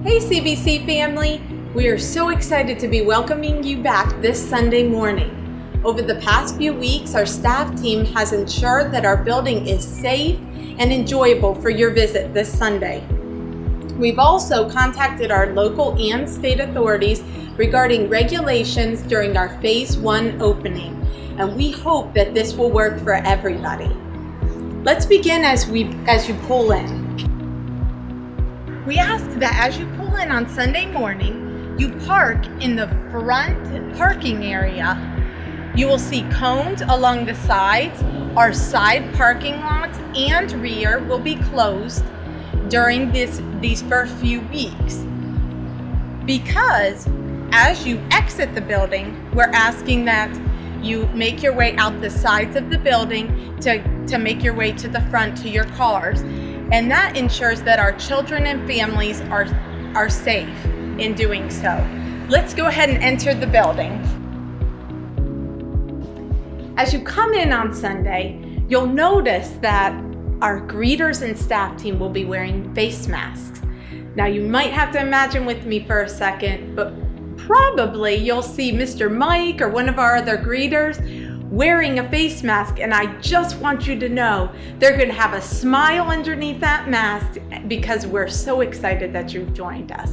Hey CBC family, we are so excited to be welcoming you back this Sunday morning. Over the past few weeks, our staff team has ensured that our building is safe and enjoyable for your visit this Sunday. We've also contacted our local and state authorities regarding regulations during our Phase 1 opening, and we hope that this will work for everybody. Let's begin as you pull in. We ask that as you pull in on Sunday morning, you park in the front parking area. You will see cones along the sides. Our side parking lots and rear will be closed during these first few weeks. Because as you exit the building, we're asking that you make your way out the sides of the building to make your way to the front to your cars. And that ensures that our children and families are safe in doing so. Let's go ahead and enter the building. As you come in on Sunday, you'll notice that our greeters and staff team will be wearing face masks. Now you might have to imagine with me for a second, but probably you'll see Mr. Mike or one of our other greeters wearing a face mask, and I just want you to know they're going to have a smile underneath that mask because we're so excited that you've joined us.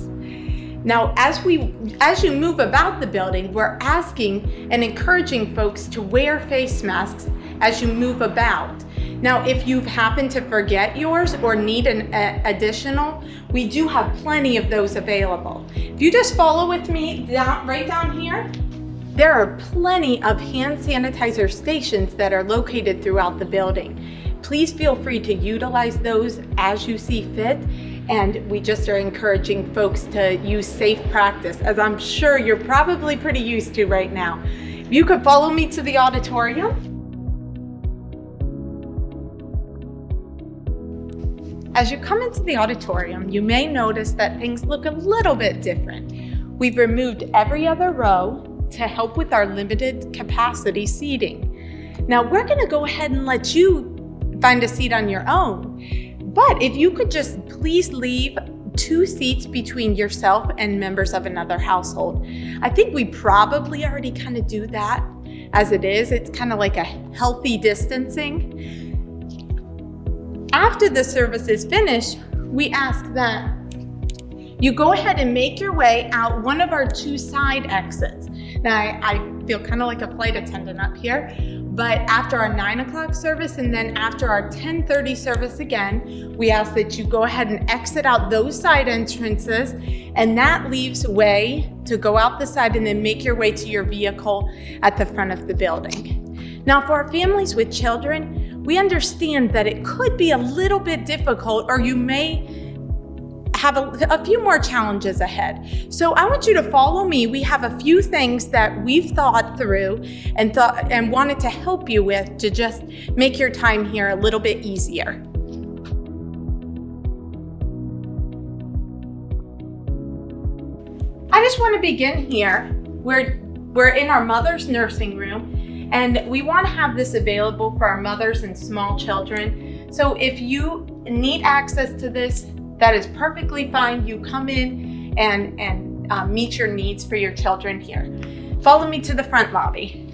Now, as you move about the building, we're asking and encouraging folks to wear face masks as you move about. Now, if you've happened to forget yours or need an additional, we do have plenty of those available. If you just follow with me right down here, there are plenty of hand sanitizer stations that are located throughout the building. Please feel free to utilize those as you see fit, and we just are encouraging folks to use safe practice, as I'm sure you're probably pretty used to right now. If you could follow me to the auditorium. As you come into the auditorium, you may notice that things look a little bit different. We've removed every other row to help with our limited capacity seating. Now we're gonna go ahead and let you find a seat on your own, but if you could just please leave 2 seats between yourself and members of another household. I think we probably already kind of do that as it is. It's kind of like a healthy distancing. After the service is finished, we ask that you go ahead and make your way out one of our 2 side exits. Now, I feel kind of like a flight attendant up here, but after our 9 o'clock service and then after our 10:30 service again, we ask that you go ahead and exit out those side entrances, and that leaves way to go out the side and then make your way to your vehicle at the front of the building. Now, for our families with children, we understand that it could be a little bit difficult, or you may have a few more challenges ahead. So I want you to follow me. We have a few things that we've thought through and wanted to help you with to just make your time here a little bit easier. I just want to begin here. We're in our mother's nursing room, and we want to have this available for our mothers and small children. So if you need access to this, that is perfectly fine. You come in and meet your needs for your children here. Follow me to the front lobby.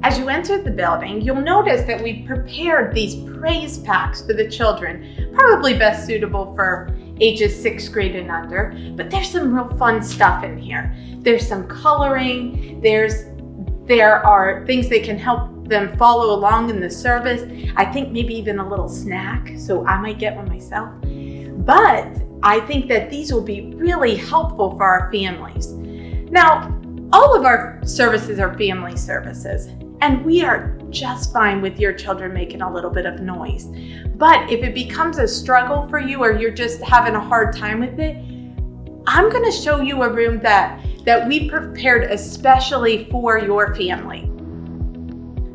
As you enter the building, you'll notice that we've prepared these praise packs for the children, probably best suitable for ages 6th grade and under, but there's some real fun stuff in here. There's some coloring, there are things that can help them follow along in the service. I think maybe even a little snack, so I might get one myself. But I think that these will be really helpful for our families. Now, all of our services are family services, and we are just fine with your children making a little bit of noise. But if it becomes a struggle for you or you're just having a hard time with it, I'm gonna show you a room that we prepared especially for your family.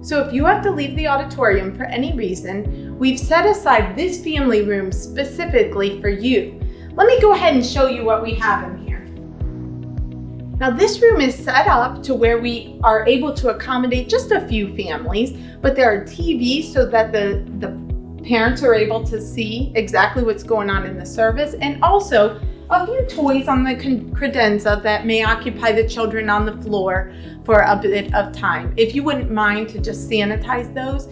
So if you have to leave the auditorium for any reason, we've set aside this family room specifically for you. Let me go ahead and show you what we have in here. Now this room is set up to where we are able to accommodate just a few families, but there are TVs so that the Parents are able to see exactly what's going on in the service, and also a few toys on the credenza that may occupy the children on the floor for a bit of time. If you wouldn't mind to just sanitize those,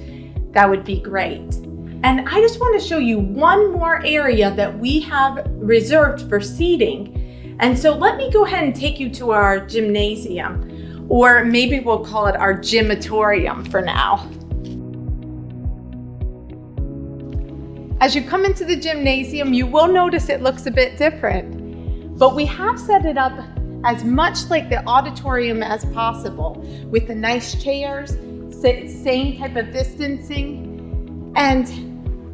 that would be great. And I just want to show you one more area that we have reserved for seating. And so let me go ahead and take you to our gymnasium, or maybe we'll call it our gymatorium for now. As you come into the gymnasium, you will notice it looks a bit different, but we have set it up as much like the auditorium as possible, with the nice chairs, same type of distancing. And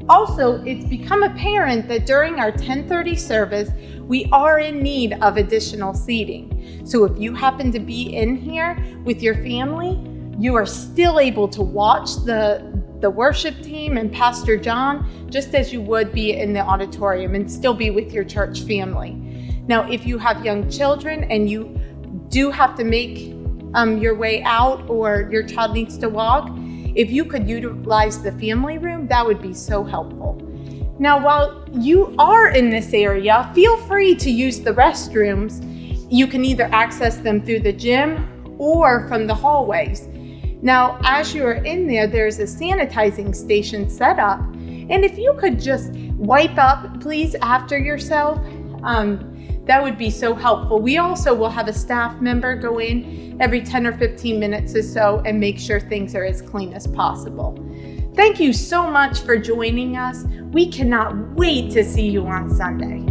also, it's become apparent that during our 10:30 service, we are in need of additional seating. So if you happen to be in here with your family, you are still able to watch the worship team and Pastor John, just as you would be in the auditorium, and still be with your church family. Now, if you have young children and you do have to make your way out, or your child needs to walk, if you could utilize the family room, that would be so helpful. Now, while you are in this area, feel free to use the restrooms. You can either access them through the gym or from the hallways. Now, as you're in there, there's a sanitizing station set up. And if you could just wipe up, please, after yourself, that would be so helpful. We also will have a staff member go in every 10 or 15 minutes or so and make sure things are as clean as possible. Thank you so much for joining us. We cannot wait to see you on Sunday.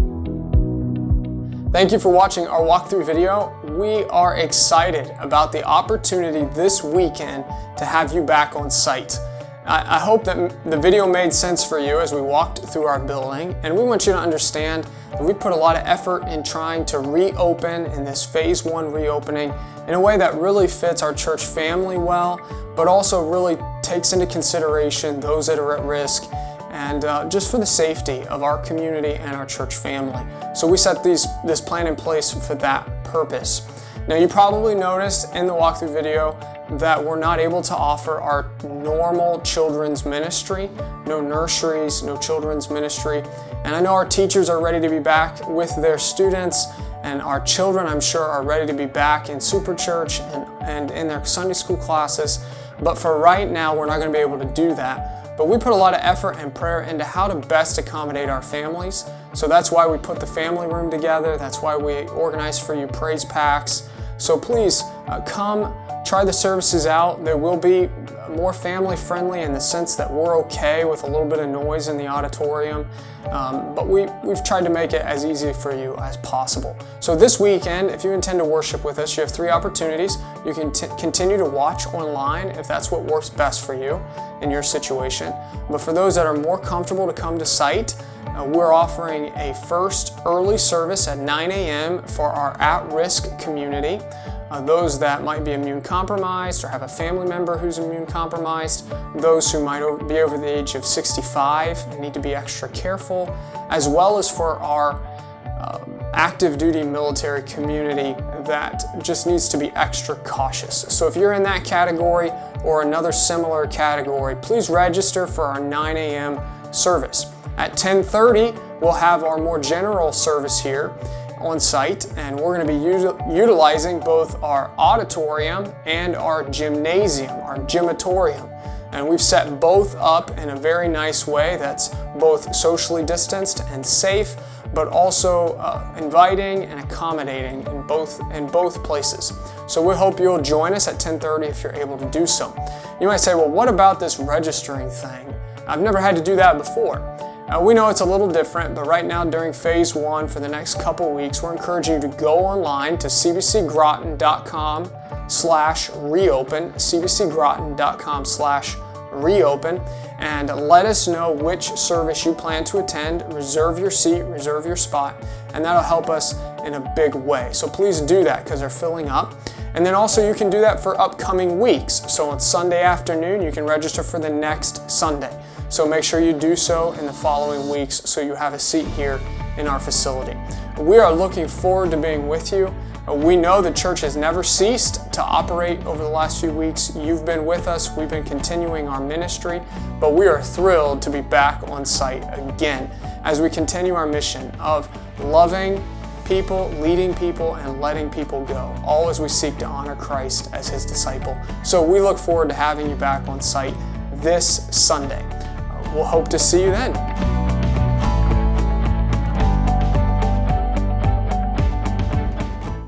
Thank you for watching our walkthrough video. We are excited about the opportunity this weekend to have you back on site. I hope that the video made sense for you as we walked through our building, and we want you to understand that we put a lot of effort in trying to reopen in this phase 1 reopening in a way that really fits our church family well, but also really takes into consideration those that are at risk, and just for the safety of our community and our church family. So we set this plan in place for that purpose. Now, you probably noticed in the walkthrough video that we're not able to offer our normal children's ministry, no nurseries, no children's ministry. And I know our teachers are ready to be back with their students, and our children, I'm sure, are ready to be back in Super Church and in their Sunday school classes. But for right now, we're not going to be able to do that. But we put a lot of effort and prayer into how to best accommodate our families. So that's why we put the family room together. That's why we organized for you praise packs. So please come, try the services out. They will be more family friendly in the sense that we're okay with a little bit of noise in the auditorium. But we've tried to make it as easy for you as possible. So this weekend, if you intend to worship with us, you have 3 opportunities. You can continue to watch online if that's what works best for you in your situation. But for those that are more comfortable to come to site, we're offering a first early service at 9 a.m. for our at-risk community. Those that might be immune compromised or have a family member who's immune compromised, those who might be over the age of 65 and need to be extra careful, as well as for our active duty military community that just needs to be extra cautious. So if you're in that category or another similar category, please register for our 9 a.m. service. At 10:30, we'll have our more general service here on site, and we're going to be utilizing both our auditorium and our gymnasium, our gymatorium. And we've set both up in a very nice way that's both socially distanced and safe, but also inviting and accommodating in both places. So we hope you'll join us at 10:30 if you're able to do so. You might say, well, what about this registering thing? I've never had to do that before. We know it's a little different, but right now during phase 1 for the next couple weeks, we're encouraging you to go online to cbcgroton.com/reopen, cbcgroton.com/reopen, and let us know which service you plan to attend. Reserve your seat, reserve your spot, and that'll help us in a big way. So please do that because they're filling up. And then also you can do that for upcoming weeks. So on Sunday afternoon, you can register for the next Sunday. So make sure you do so in the following weeks so you have a seat here in our facility. We are looking forward to being with you. We know the church has never ceased to operate over the last few weeks. You've been with us. We've been continuing our ministry, but we are thrilled to be back on site again as we continue our mission of loving people, leading people, and letting people go, all as we seek to honor Christ as His disciple. So we look forward to having you back on site this Sunday. We'll hope to see you then.